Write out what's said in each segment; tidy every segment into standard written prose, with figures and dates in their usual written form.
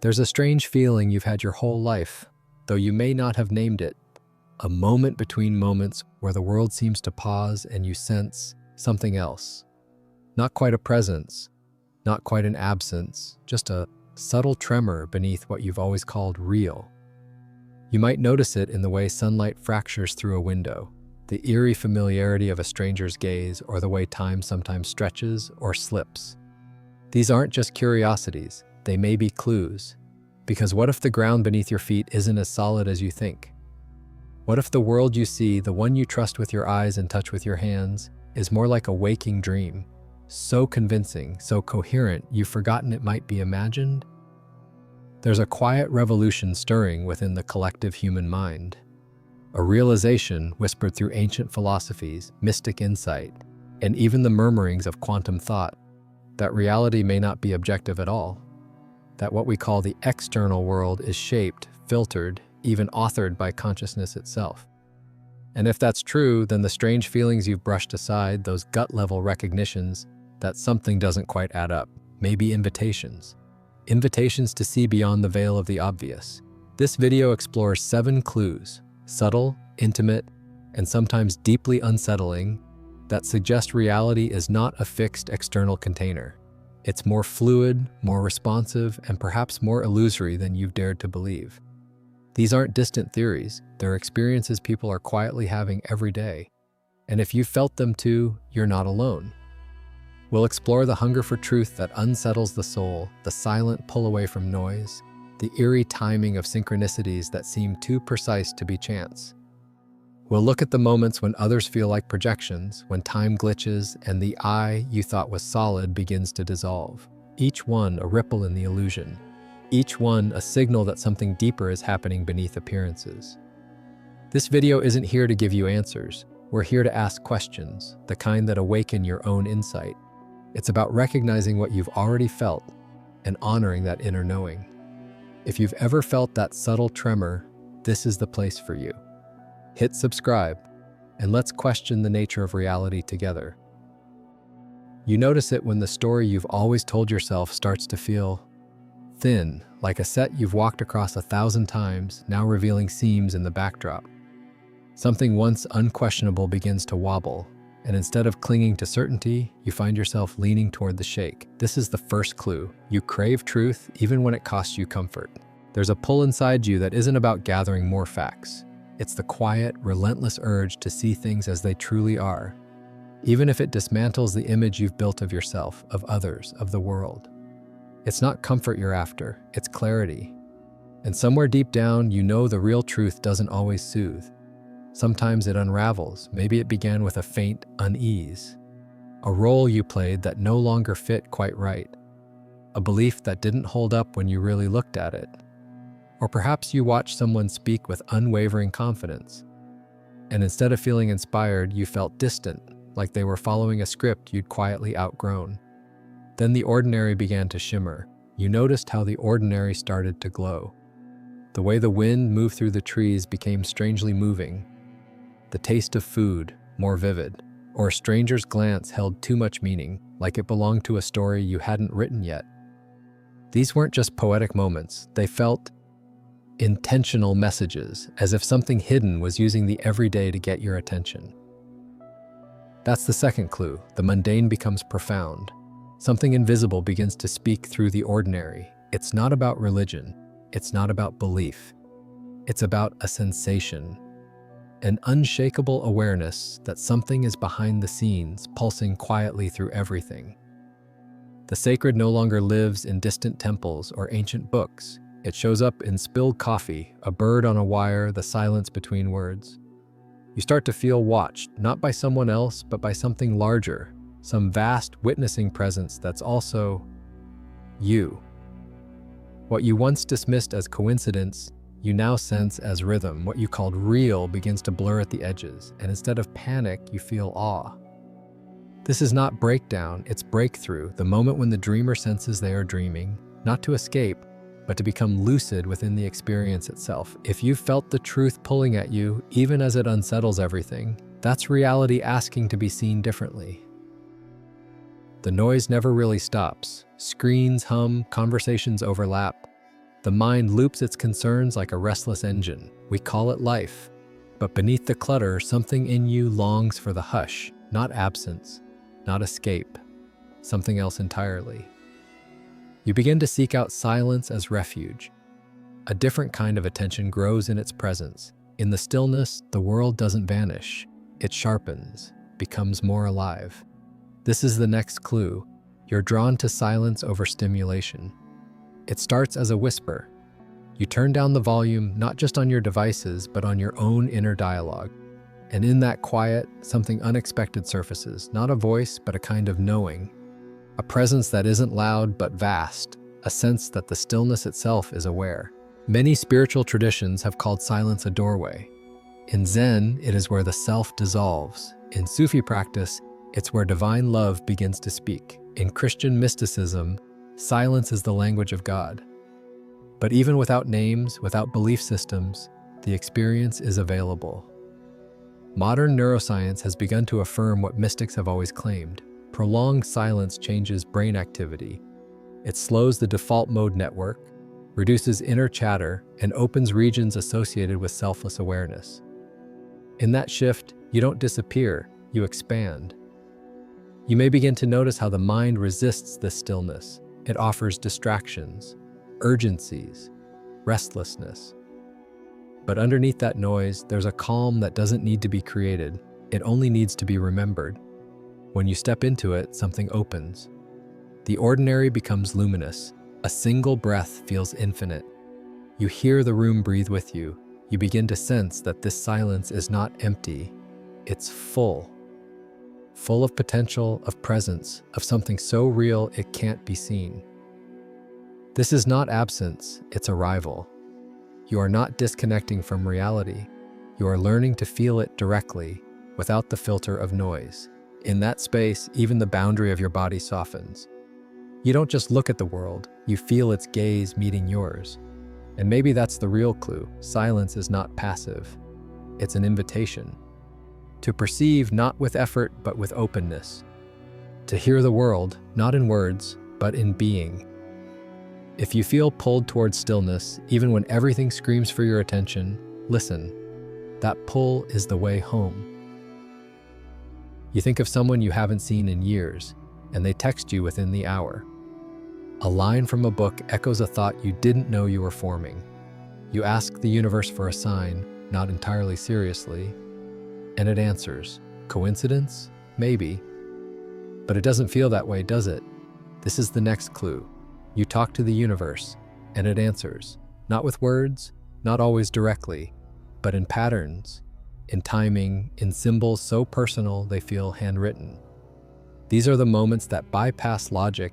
There's a strange feeling you've had your whole life, though you may not have named it. A moment between moments where the world seems to pause and you sense something else. Not quite a presence, not quite an absence, just a subtle tremor beneath what you've always called real. You might notice it in the way sunlight fractures through a window, the eerie familiarity of a stranger's gaze, or the way time sometimes stretches or slips. These aren't just curiosities, they may be clues. Because what if the ground beneath your feet isn't as solid as you think? What if the world you see, the one you trust with your eyes and touch with your hands, is more like a waking dream, so convincing, so coherent, you've forgotten it might be imagined? There's a quiet revolution stirring within the collective human mind. A realization whispered through ancient philosophies, mystic insight, and even the murmurings of quantum thought, that reality may not be objective at all. That what we call the external world is shaped, filtered, even authored by consciousness itself. And if that's true, then the strange feelings you've brushed aside, those gut-level recognitions that something doesn't quite add up, may be invitations. Invitations to see beyond the veil of the obvious. This video explores 7 clues, subtle, intimate, and sometimes deeply unsettling, that suggest reality is not a fixed external container. It's more fluid, more responsive, and perhaps more illusory than you've dared to believe. These aren't distant theories, they're experiences people are quietly having every day. And if you've felt them too, you're not alone. We'll explore the hunger for truth that unsettles the soul, the silent pull away from noise, the eerie timing of synchronicities that seem too precise to be chance. We'll look at the moments when others feel like projections, when time glitches and the I you thought was solid begins to dissolve. Each one a ripple in the illusion. Each one a signal that something deeper is happening beneath appearances. This video isn't here to give you answers. We're here to ask questions, the kind that awaken your own insight. It's about recognizing what you've already felt and honoring that inner knowing. If you've ever felt that subtle tremor, this is the place for you. Hit subscribe, and let's question the nature of reality together. You notice it when the story you've always told yourself starts to feel thin, like a set you've walked across 1,000 times, now revealing seams in the backdrop. Something once unquestionable begins to wobble, and instead of clinging to certainty, you find yourself leaning toward the shake. This is the first clue. You crave truth even when it costs you comfort. There's a pull inside you that isn't about gathering more facts. It's the quiet, relentless urge to see things as they truly are, even if it dismantles the image you've built of yourself, of others, of the world. It's not comfort you're after, it's clarity. And somewhere deep down, you know the real truth doesn't always soothe. Sometimes it unravels. Maybe it began with a faint unease, a role you played that no longer fit quite right, a belief that didn't hold up when you really looked at it. Or perhaps you watched someone speak with unwavering confidence, and instead of feeling inspired, you felt distant, like they were following a script you'd quietly outgrown. Then the ordinary began to shimmer. You noticed how the ordinary started to glow. The way the wind moved through the trees became strangely moving. The taste of food, more vivid, or a stranger's glance held too much meaning, like it belonged to a story you hadn't written yet. These weren't just poetic moments, they felt intentional messages, as if something hidden was using the everyday to get your attention. That's the second clue. The mundane becomes profound. Something invisible begins to speak through the ordinary. It's not about religion. It's not about belief. It's about a sensation, an unshakable awareness that something is behind the scenes, pulsing quietly through everything. The sacred no longer lives in distant temples or ancient books. It shows up in spilled coffee, a bird on a wire, the silence between words. You start to feel watched, not by someone else, but by something larger, some vast witnessing presence that's also you. What you once dismissed as coincidence, you now sense as rhythm. What you called real begins to blur at the edges, and instead of panic, you feel awe. This is not breakdown, it's breakthrough, the moment when the dreamer senses they are dreaming, not to escape, but to become lucid within the experience itself. If you've felt the truth pulling at you, even as it unsettles everything, that's reality asking to be seen differently. The noise never really stops. Screens hum, conversations overlap, The mind loops its concerns like a restless engine. We call it life. But beneath the clutter, something in you longs for the hush, not absence, not escape, something else entirely. You begin to seek out silence as refuge. A different kind of attention grows in its presence. In the stillness, the world doesn't vanish. It sharpens, becomes more alive. This is the next clue. You're drawn to silence over stimulation. It starts as a whisper. You turn down the volume not just on your devices, but on your own inner dialogue. And in that quiet, something unexpected surfaces, not a voice, but a kind of knowing. A presence that isn't loud, but vast, a sense that the stillness itself is aware. Many spiritual traditions have called silence a doorway. In Zen, it is where the self dissolves. In Sufi practice, it's where divine love begins to speak. In Christian mysticism, silence is the language of God. But even without names, without belief systems, the experience is available. Modern neuroscience has begun to affirm what mystics have always claimed. Prolonged silence changes brain activity. It slows the default mode network, reduces inner chatter, and opens regions associated with selfless awareness. In that shift, you don't disappear, you expand. You may begin to notice how the mind resists this stillness. It offers distractions, urgencies, restlessness. But underneath that noise, there's a calm that doesn't need to be created. It only needs to be remembered. When you step into it, something opens. The ordinary becomes luminous. A single breath feels infinite. You hear the room breathe with you. You begin to sense that this silence is not empty. It's full of potential, of presence, of something so real it can't be seen. This is not absence, it's arrival. You are not disconnecting from reality. You are learning to feel it directly, without the filter of noise. In that space, even the boundary of your body softens. You don't just look at the world, you feel its gaze meeting yours. And maybe that's the real clue. Silence is not passive. It's an invitation. To perceive not with effort, but with openness. To hear the world, not in words, but in being. If you feel pulled towards stillness, even when everything screams for your attention, listen. That pull is the way home. You think of someone you haven't seen in years, and they text you within the hour. A line from a book echoes a thought you didn't know you were forming. You ask the universe for a sign, not entirely seriously, and it answers. Coincidence? Maybe. But it doesn't feel that way, does it? This is the next clue. You talk to the universe, and it answers. Not with words, not always directly, but in patterns, in timing, in symbols so personal they feel handwritten. These are the moments that bypass logic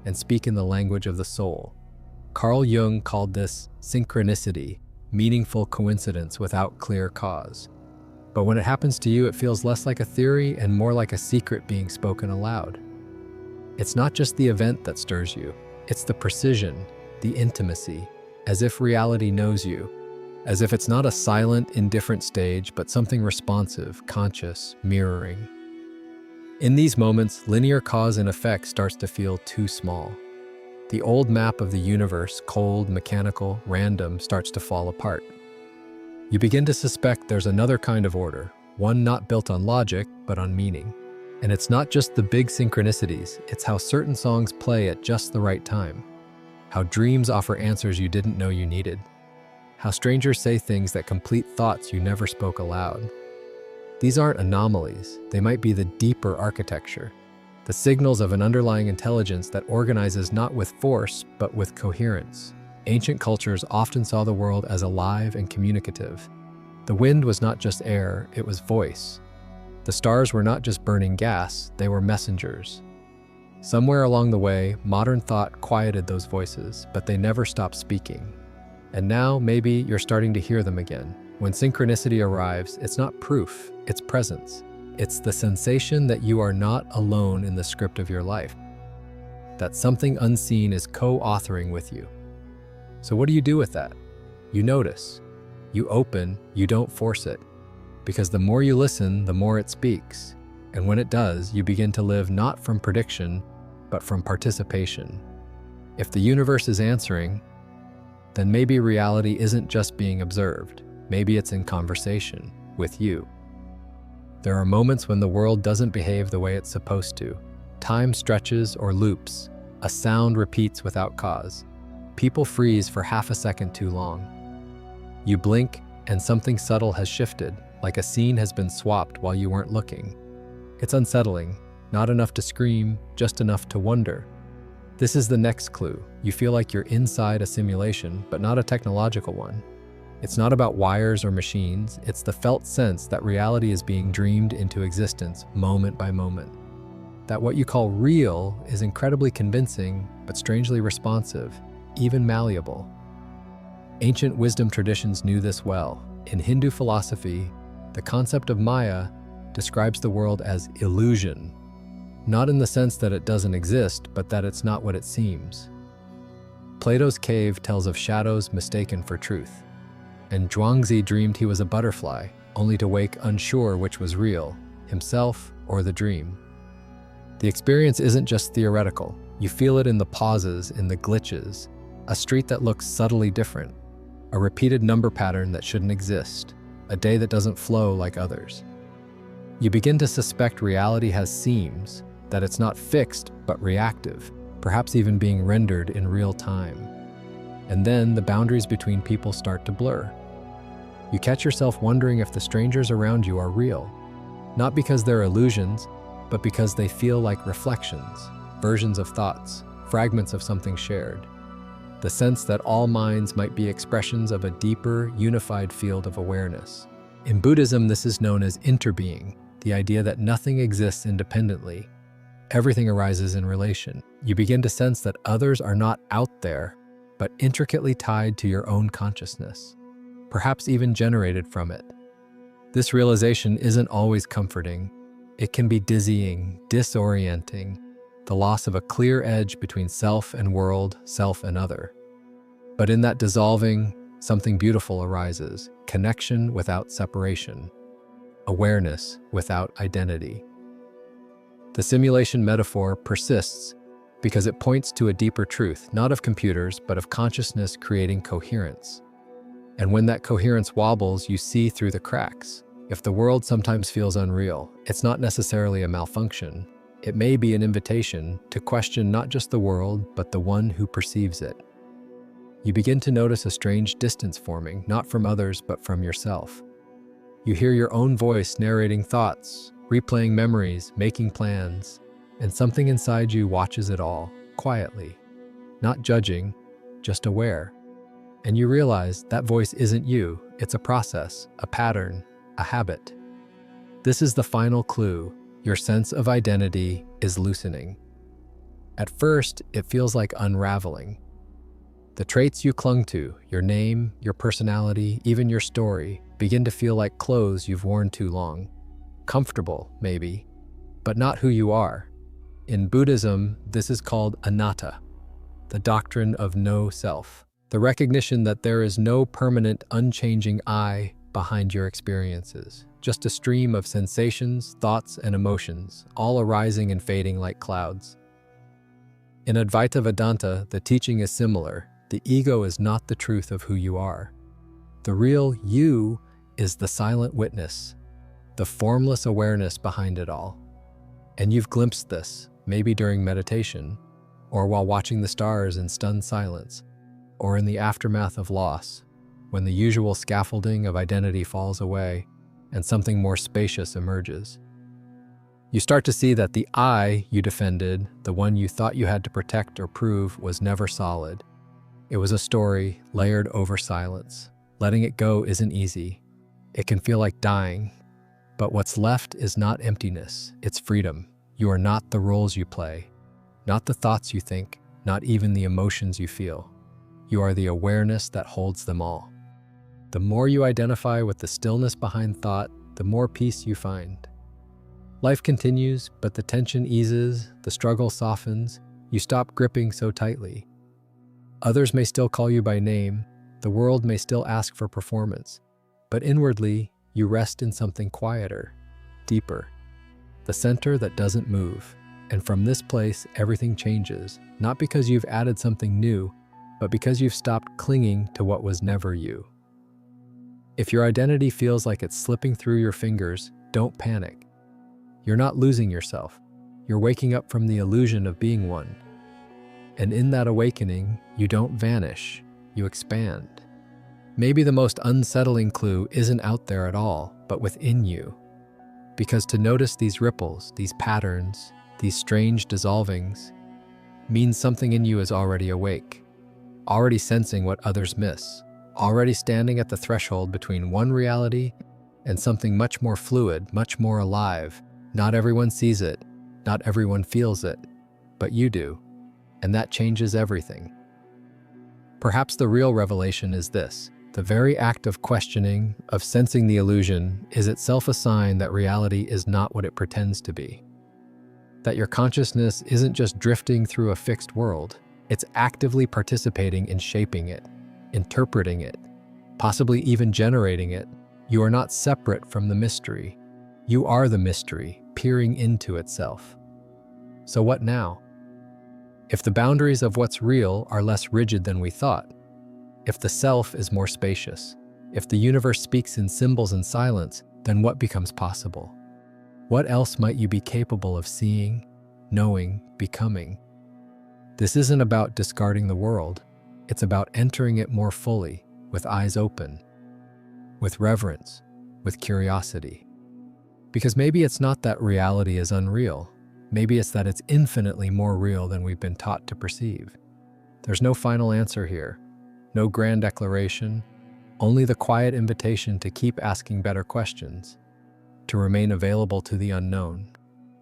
and speak in the language of the soul. Carl Jung called this synchronicity, meaningful coincidence without clear cause. But when it happens to you, it feels less like a theory and more like a secret being spoken aloud. It's not just the event that stirs you, it's the precision, the intimacy, as if reality knows you, as if it's not a silent, indifferent stage, but something responsive, conscious, mirroring. In these moments, linear cause and effect starts to feel too small. The old map of the universe, cold, mechanical, random, starts to fall apart. You begin to suspect there's another kind of order, one not built on logic, but on meaning. And it's not just the big synchronicities, it's how certain songs play at just the right time. How dreams offer answers you didn't know you needed. How strangers say things that complete thoughts you never spoke aloud. These aren't anomalies, they might be the deeper architecture, the signals of an underlying intelligence that organizes not with force, but with coherence. Ancient cultures often saw the world as alive and communicative. The wind was not just air, it was voice. The stars were not just burning gas, they were messengers. Somewhere along the way, modern thought quieted those voices, but they never stopped speaking. And now, maybe you're starting to hear them again. When synchronicity arrives, it's not proof, it's presence. It's the sensation that you are not alone in the script of your life, that something unseen is co-authoring with you. So what do you do with that? You notice. You open, you don't force it. Because the more you listen, the more it speaks. And when it does, you begin to live not from prediction, but from participation. If the universe is answering, then maybe reality isn't just being observed. Maybe it's in conversation with you. There are moments when the world doesn't behave the way it's supposed to. Time stretches or loops. A sound repeats without cause. People freeze for half a second too long. You blink and something subtle has shifted, like a scene has been swapped while you weren't looking. It's unsettling, not enough to scream, just enough to wonder. This is the next clue. You feel like you're inside a simulation, but not a technological one. It's not about wires or machines, it's the felt sense that reality is being dreamed into existence moment by moment. That what you call real is incredibly convincing, but strangely responsive, even malleable. Ancient wisdom traditions knew this well. In Hindu philosophy, the concept of Maya describes the world as illusion, not in the sense that it doesn't exist, but that it's not what it seems. Plato's cave tells of shadows mistaken for truth, and Zhuangzi dreamed he was a butterfly, only to wake unsure which was real, himself or the dream. The experience isn't just theoretical. You feel it in the pauses, in the glitches, a street that looks subtly different, a repeated number pattern that shouldn't exist, a day that doesn't flow like others. You begin to suspect reality has seams, that it's not fixed but reactive, perhaps even being rendered in real time. And then the boundaries between people start to blur. You catch yourself wondering if the strangers around you are real, not because they're illusions, but because they feel like reflections, versions of thoughts, fragments of something shared. The sense that all minds might be expressions of a deeper, unified field of awareness. In Buddhism, this is known as interbeing, the idea that nothing exists independently. Everything arises in relation. You begin to sense that others are not out there, but intricately tied to your own consciousness, perhaps even generated from it. This realization isn't always comforting. It can be dizzying, disorienting, the loss of a clear edge between self and world, self and other. But in that dissolving, something beautiful arises, connection without separation, awareness without identity. The simulation metaphor persists because it points to a deeper truth, not of computers, but of consciousness creating coherence. And when that coherence wobbles, you see through the cracks. If the world sometimes feels unreal, it's not necessarily a malfunction. It may be an invitation to question not just the world, but the one who perceives it. You begin to notice a strange distance forming, not from others, but from yourself. You hear your own voice narrating thoughts, replaying memories, making plans, and something inside you watches it all, quietly, not judging, just aware. And you realize that voice isn't you, it's a process, a pattern, a habit. This is the final clue. Your sense of identity is loosening. At first, it feels like unraveling. The traits you clung to, your name, your personality, even your story, begin to feel like clothes you've worn too long. Comfortable, maybe, but not who you are. In Buddhism, this is called anatta, the doctrine of no self, the recognition that there is no permanent, unchanging I behind your experiences, just a stream of sensations, thoughts, and emotions, all arising and fading like clouds. In Advaita Vedanta, the teaching is similar. The ego is not the truth of who you are. The real you is the silent witness, the formless awareness behind it all. And you've glimpsed this, maybe during meditation, or while watching the stars in stunned silence, or in the aftermath of loss, when the usual scaffolding of identity falls away and something more spacious emerges. You start to see that the I you defended, the one you thought you had to protect or prove, was never solid. It was a story layered over silence. Letting it go isn't easy. It can feel like dying. But what's left is not emptiness, it's freedom. You are not the roles you play, not the thoughts you think, not even the emotions you feel. You are the awareness that holds them all. The more you identify with the stillness behind thought, the more peace you find. Life continues, but the tension eases, the struggle softens, you stop gripping so tightly. Others may still call you by name, the world may still ask for performance, but inwardly, you rest in something quieter, deeper, the center that doesn't move. And from this place, everything changes, not because you've added something new, but because you've stopped clinging to what was never you. If your identity feels like it's slipping through your fingers, don't panic. You're not losing yourself. You're waking up from the illusion of being one. And in that awakening, you don't vanish, you expand. Maybe the most unsettling clue isn't out there at all, but within you. Because to notice these ripples, these patterns, these strange dissolvings, means something in you is already awake, already sensing what others miss, already standing at the threshold between one reality and something much more fluid, much more alive. Not everyone sees it, not everyone feels it, but you do, and that changes everything. Perhaps the real revelation is this: the very act of questioning, of sensing the illusion, is itself a sign that reality is not what it pretends to be. That your consciousness isn't just drifting through a fixed world, it's actively participating in shaping it, interpreting it, possibly even generating it. You are not separate from the mystery. You are the mystery, peering into itself. So what now? If the boundaries of what's real are less rigid than we thought, if the self is more spacious, if the universe speaks in symbols and silence, then what becomes possible? What else might you be capable of seeing, knowing, becoming? This isn't about discarding the world. It's about entering it more fully, with eyes open, with reverence, with curiosity. Because maybe it's not that reality is unreal. Maybe it's that it's infinitely more real than we've been taught to perceive. There's no final answer here, no grand declaration, only the quiet invitation to keep asking better questions, to remain available to the unknown,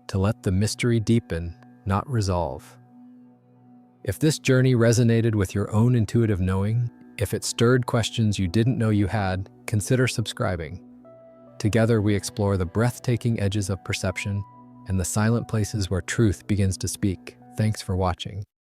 to let the mystery deepen, not resolve. If this journey resonated with your own intuitive knowing, if it stirred questions you didn't know you had, consider subscribing. Together we explore the breathtaking edges of perception and the silent places where truth begins to speak. Thanks for watching.